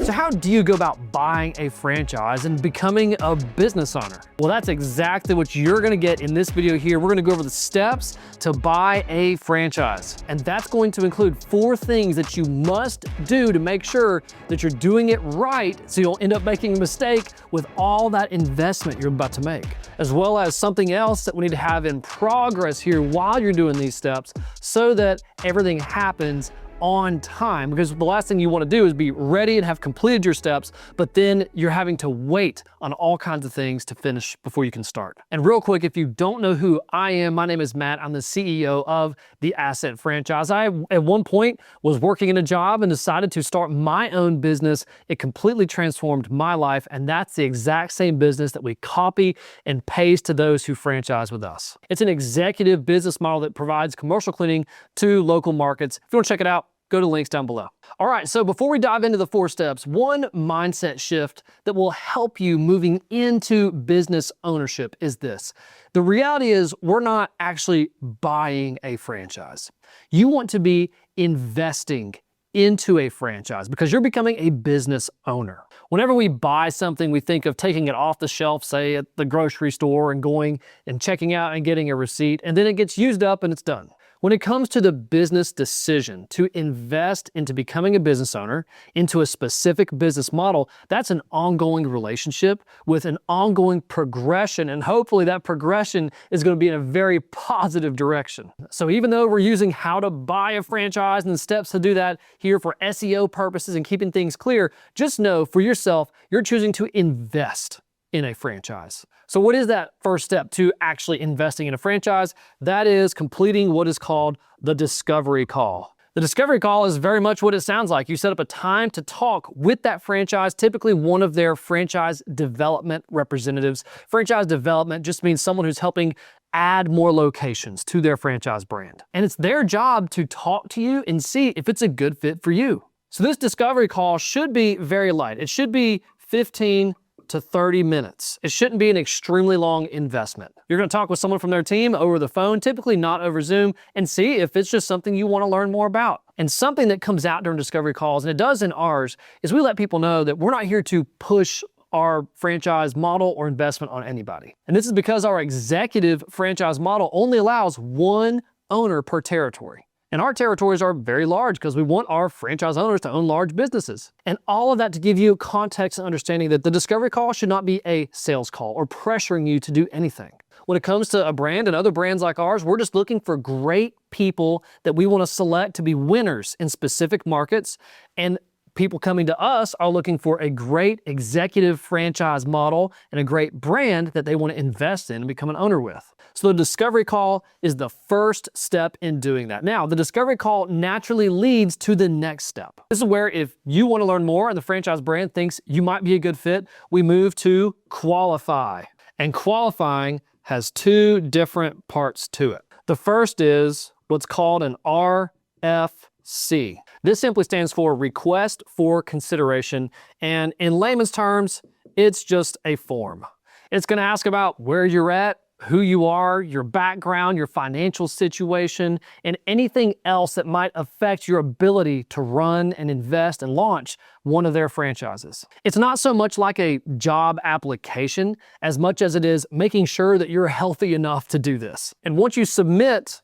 So how do you go about buying a franchise and becoming a business owner? Well, that's exactly what you're gonna get in this video here. We're gonna go over the steps to buy a franchise. And that's going to include 4 things that you must do to make sure that you're doing it right so you'll end up making a mistake with all that investment you're about to make. As well as something else that we need to have in progress here while you're doing these steps so that everything happens on time, because the last thing you want to do is be ready and have completed your steps, but then you're having to wait on all kinds of things to finish before you can start. And real quick, if you don't know who I am, my name is Matt. I'm the CEO of the Assett franchise. I, at one point, was working in a job and decided to start my own business. It completely transformed my life, and that's the exact same business that we copy and paste to those who franchise with us. It's an executive business model that provides commercial cleaning to local markets. If you want to check it out, go to links down below. All right, so before we dive into the 4 steps, one mindset shift that will help you moving into business ownership is this. The reality is we're not actually buying a franchise. You want to be investing into a franchise because you're becoming a business owner. Whenever we buy something, we think of taking it off the shelf, say at the grocery store, and going and checking out and getting a receipt, and then it gets used up and it's done. When it comes to the business decision to invest into becoming a business owner, into a specific business model, that's an ongoing relationship with an ongoing progression, and hopefully that progression is going to be in a very positive direction. So even though we're using how to buy a franchise and the steps to do that here for SEO purposes and keeping things clear, just know for yourself, you're choosing to invest in a franchise. So what is that first step to actually investing in a franchise? That is completing what is called the discovery call. The discovery call is very much what it sounds like. You set up a time to talk with that franchise, typically one of their franchise development representatives. Franchise development just means someone who's helping add more locations to their franchise brand. And it's their job to talk to you and see if it's a good fit for you. So this discovery call should be very light. It should be 15 to 30 minutes. It shouldn't be an extremely long investment. You're going to talk with someone from their team over the phone, typically not over Zoom, and see if it's just something you want to learn more about. And something that comes out during discovery calls, and it does in ours, is we let people know that we're not here to push our franchise model or investment on anybody. And this is because our executive franchise model only allows 1 owner per territory. And our territories are very large because we want our franchise owners to own large businesses. And all of that to give you context and understanding that the discovery call should not be a sales call or pressuring you to do anything. When it comes to a brand and other brands like ours, we're just looking for great people that we want to select to be winners in specific markets. And people coming to us are looking for a great executive franchise model and a great brand that they want to invest in and become an owner with. So the discovery call is the first step in doing that. Now, the discovery call naturally leads to the next step. This is where if you want to learn more and the franchise brand thinks you might be a good fit, we move to qualify. And qualifying has 2 different parts to it. The first is what's called an RFC. This simply stands for Request for Consideration, and in layman's terms, it's just a form. It's going to ask about where you're at, who you are, your background, your financial situation, and anything else that might affect your ability to run and invest and launch one of their franchises. It's not so much like a job application as much as it is making sure that you're healthy enough to do this. And once you submit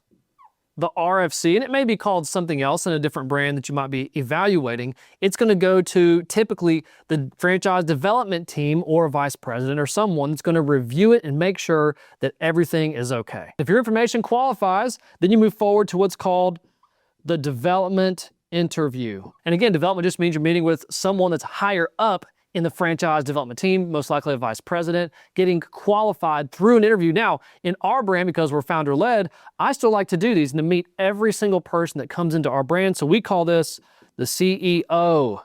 the RFC, and it may be called something else in a different brand that you might be evaluating, it's going to go to typically the franchise development team or a vice president or someone that's going to review it and make sure that everything is okay. If your information qualifies, then you move forward to what's called the development interview. And again, development just means you're meeting with someone that's higher up in the franchise development team, most likely a vice president, getting qualified through an interview. Now, in our brand, because we're founder-led, I still like to do these and to meet every single person that comes into our brand. So we call this the CEO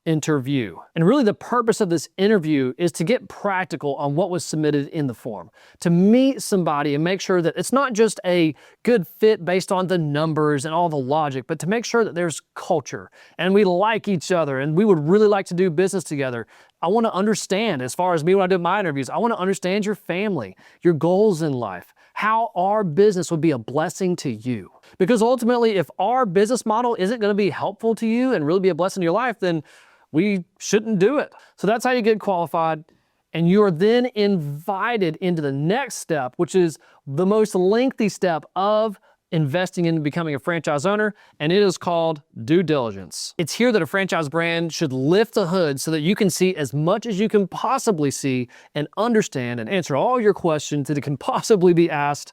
interview. And really the purpose of this interview is to get practical on what was submitted in the form, to meet somebody and make sure that it's not just a good fit based on the numbers and all the logic, but to make sure that there's culture and we like each other and we would really like to do business together. I want to understand, as far as me when I do my interviews, I want to understand your family, your goals in life, how our business would be a blessing to you. Because ultimately, if our business model isn't going to be helpful to you and really be a blessing to your life, then we shouldn't do it. So that's how you get qualified. And you are then invited into the next step, which is the most lengthy step of investing in becoming a franchise owner, and it is called due diligence. It's here that a franchise brand should lift the hood so that you can see as much as you can possibly see and understand and answer all your questions that can possibly be asked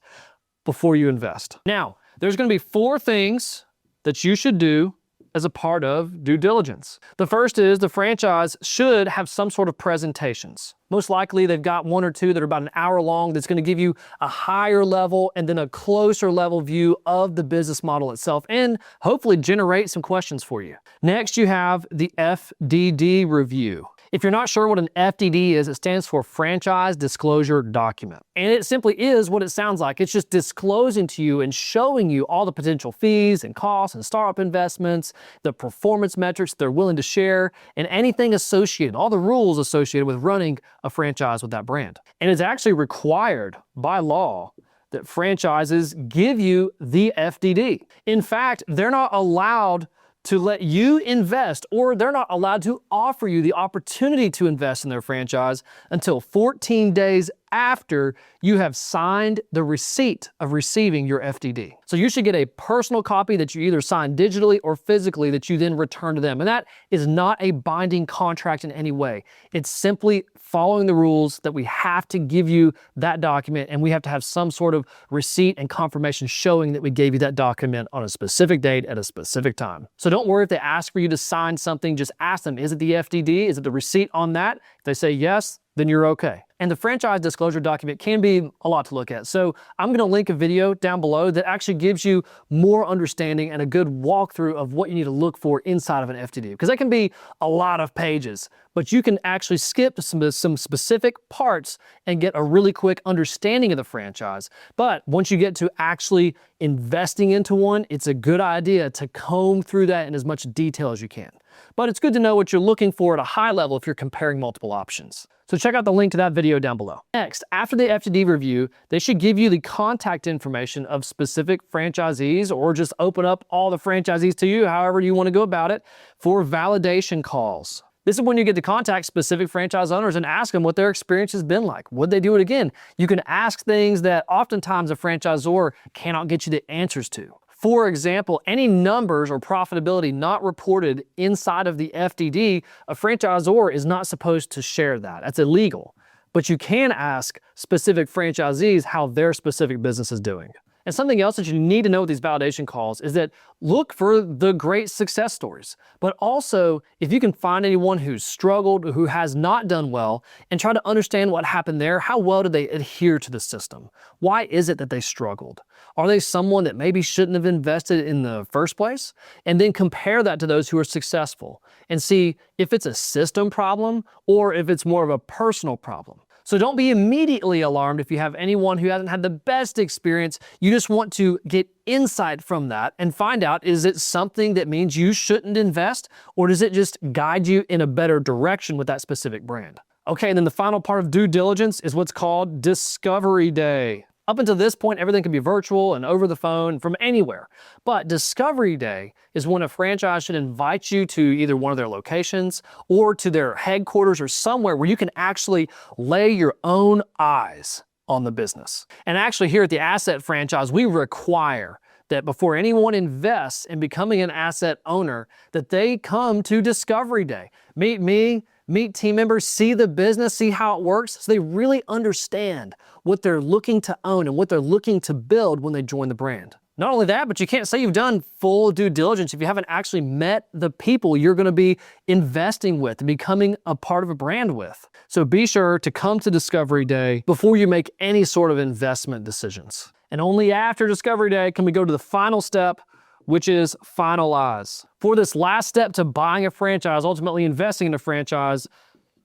before you invest. Now, there's going to be 4 things that you should do as a part of due diligence. The first is the franchise should have some sort of presentations. Most likely they've got 1 or 2 that are about an hour long that's going to give you a higher level and then a closer level view of the business model itself and hopefully generate some questions for you. Next, you have the FDD review. If you're not sure what an FDD is, it stands for Franchise Disclosure Document. And it simply is what it sounds like. It's just disclosing to you and showing you all the potential fees and costs and startup investments, the performance metrics they're willing to share, and anything associated, all the rules associated with running a franchise with that brand. And it's actually required by law that franchises give you the FDD. In fact, they're not allowed to let you invest, or they're not allowed to offer you the opportunity to invest in their franchise until 14 days after you have signed the receipt of receiving your FDD. So you should get a personal copy that you either sign digitally or physically that you then return to them. And that is not a binding contract in any way. It's simply following the rules that we have to give you that document, and we have to have some sort of receipt and confirmation showing that we gave you that document on a specific date at a specific time. So don't worry if they ask for you to sign something, just ask them, is it the FDD? Is it the receipt on that? If they say yes, then you're okay. And the franchise disclosure document can be a lot to look at. So I'm going to link a video down below that actually gives you more understanding and a good walkthrough of what you need to look for inside of an FDD, because that can be a lot of pages, but you can actually skip some specific parts and get a really quick understanding of the franchise. But once you get to actually investing into one, it's a good idea to comb through that in as much detail as you can. But it's good to know what you're looking for at a high level if you're comparing multiple options. So check out the link to that video down below. Next, after the FDD review, they should give you the contact information of specific franchisees, or just open up all the franchisees to you, however you want to go about it, for validation calls. This is when you get to contact specific franchise owners and ask them what their experience has been like. Would they do it again? You can ask things that oftentimes a franchisor cannot get you the answers to. For example, any numbers or profitability not reported inside of the FDD, a franchisor is not supposed to share that. That's illegal. But you can ask specific franchisees how their specific business is doing. And something else that you need to know with these validation calls is that look for the great success stories, but also if you can find anyone who's struggled, who has not done well, and try to understand what happened there. How well did they adhere to the system? Why is it that they struggled? Are they someone that maybe shouldn't have invested in the first place? And then compare that to those who are successful and see if it's a system problem or if it's more of a personal problem. So don't be immediately alarmed if you have anyone who hasn't had the best experience. You just want to get insight from that and find out, is it something that means you shouldn't invest, or does it just guide you in a better direction with that specific brand? Okay, and then the final part of due diligence is what's called Discovery Day. Up until this point, everything can be virtual and over the phone from anywhere. But Discovery Day is when a franchise should invite you to either one of their locations or to their headquarters or somewhere where you can actually lay your own eyes on the business. And actually here at the Assett franchise, we require that before anyone invests in becoming an Assett owner, that they come to Discovery Day. Meet me, meet team members, see the business, see how it works, so they really understand what they're looking to own and what they're looking to build when they join the brand. Not only that, but you can't say you've done full due diligence if you haven't actually met the people you're going to be investing with and becoming a part of a brand with. So be sure to come to Discovery Day before you make any sort of investment decisions. And only after Discovery Day can we go to the final step, which is finalize. For this last step to buying a franchise, ultimately investing in a franchise,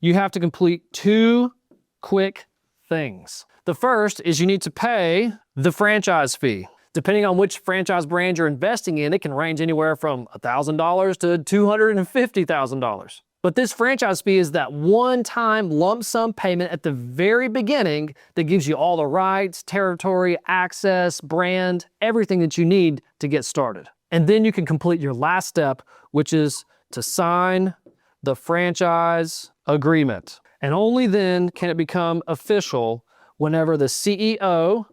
you have to complete 2 quick things. The first is you need to pay the franchise fee. Depending on which franchise brand you're investing in, it can range anywhere from $1,000 to $250,000. But this franchise fee is that one-time lump sum payment at the very beginning that gives you all the rights, territory, access, brand, everything that you need to get started. And then you can complete your last step, which is to sign the franchise agreement. And only then can it become official whenever the CEO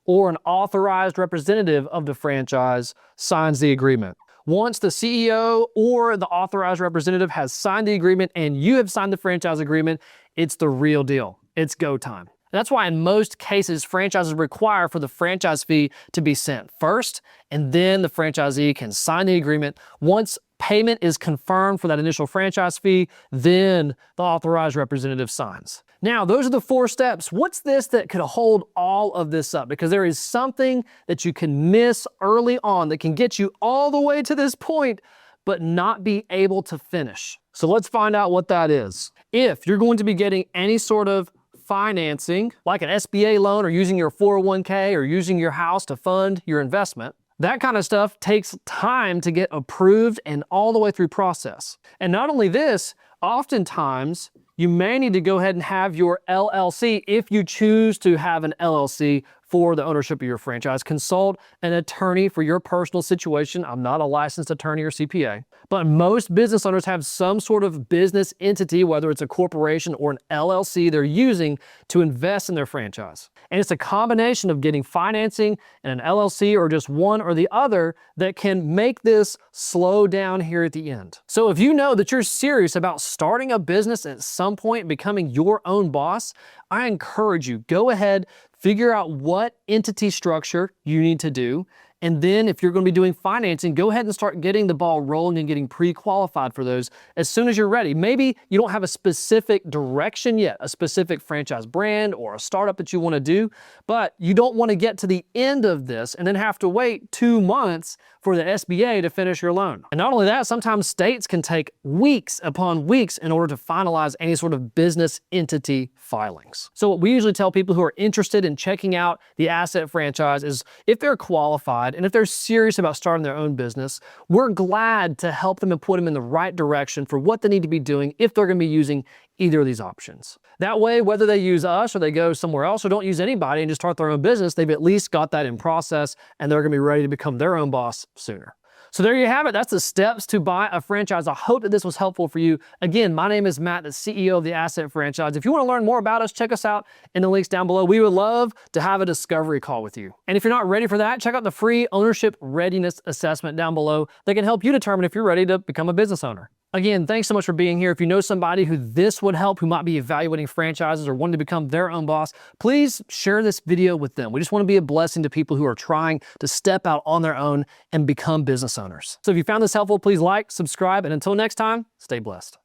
or an authorized representative of the franchise signs the agreement. Once the CEO or the authorized representative has signed the agreement and you have signed the franchise agreement, it's the real deal. It's go time. That's why in most cases, franchises require for the franchise fee to be sent first, and then the franchisee can sign the agreement. Once payment is confirmed for that initial franchise fee, then the authorized representative signs. Now, those are the 4 steps. What's this that could hold all of this up? Because there is something that you can miss early on that can get you all the way to this point, but not be able to finish. So let's find out what that is. If you're going to be getting any sort of financing, like an SBA loan or using your 401k or using your house to fund your investment, that kind of stuff takes time to get approved and all the way through process. And not only this, oftentimes you may need to go ahead and have your LLC, if you choose to have an LLC for the ownership of your franchise. Consult an attorney for your personal situation. I'm not a licensed attorney or CPA, but most business owners have some sort of business entity, whether it's a corporation or an LLC, they're using to invest in their franchise. And it's a combination of getting financing and an LLC or just one or the other that can make this slow down here at the end. So if you know that you're serious about starting a business at some point and becoming your own boss, I encourage you, go ahead, figure out what entity structure you need to do. And then if you're going to be doing financing, go ahead and start getting the ball rolling and getting pre-qualified for those as soon as you're ready. Maybe you don't have a specific direction yet, a specific franchise brand or a startup that you want to do, but you don't want to get to the end of this and then have to wait 2 months for the SBA to finish your loan. And not only that, sometimes states can take weeks upon weeks in order to finalize any sort of business entity filings. So what we usually tell people who are interested in checking out the Assett franchise is if they're qualified and if they're serious about starting their own business, we're glad to help them and put them in the right direction for what they need to be doing if they're going to be using either of these options. That way, whether they use us or they go somewhere else or don't use anybody and just start their own business, they've at least got that in process and they're going to be ready to become their own boss sooner. So there you have it. That's the steps to buy a franchise. I hope that this was helpful for you. Again, my name is Matt, the CEO of the Assett franchise. If you want to learn more about us, check us out in the links down below. We would love to have a discovery call with you. And if you're not ready for that, check out the free ownership readiness assessment down below that can help you determine if you're ready to become a business owner. Again, thanks so much for being here. If you know somebody who this would help, who might be evaluating franchises or wanting to become their own boss, please share this video with them. We just want to be a blessing to people who are trying to step out on their own and become business owners. So if you found this helpful, please like, subscribe, and until next time, stay blessed.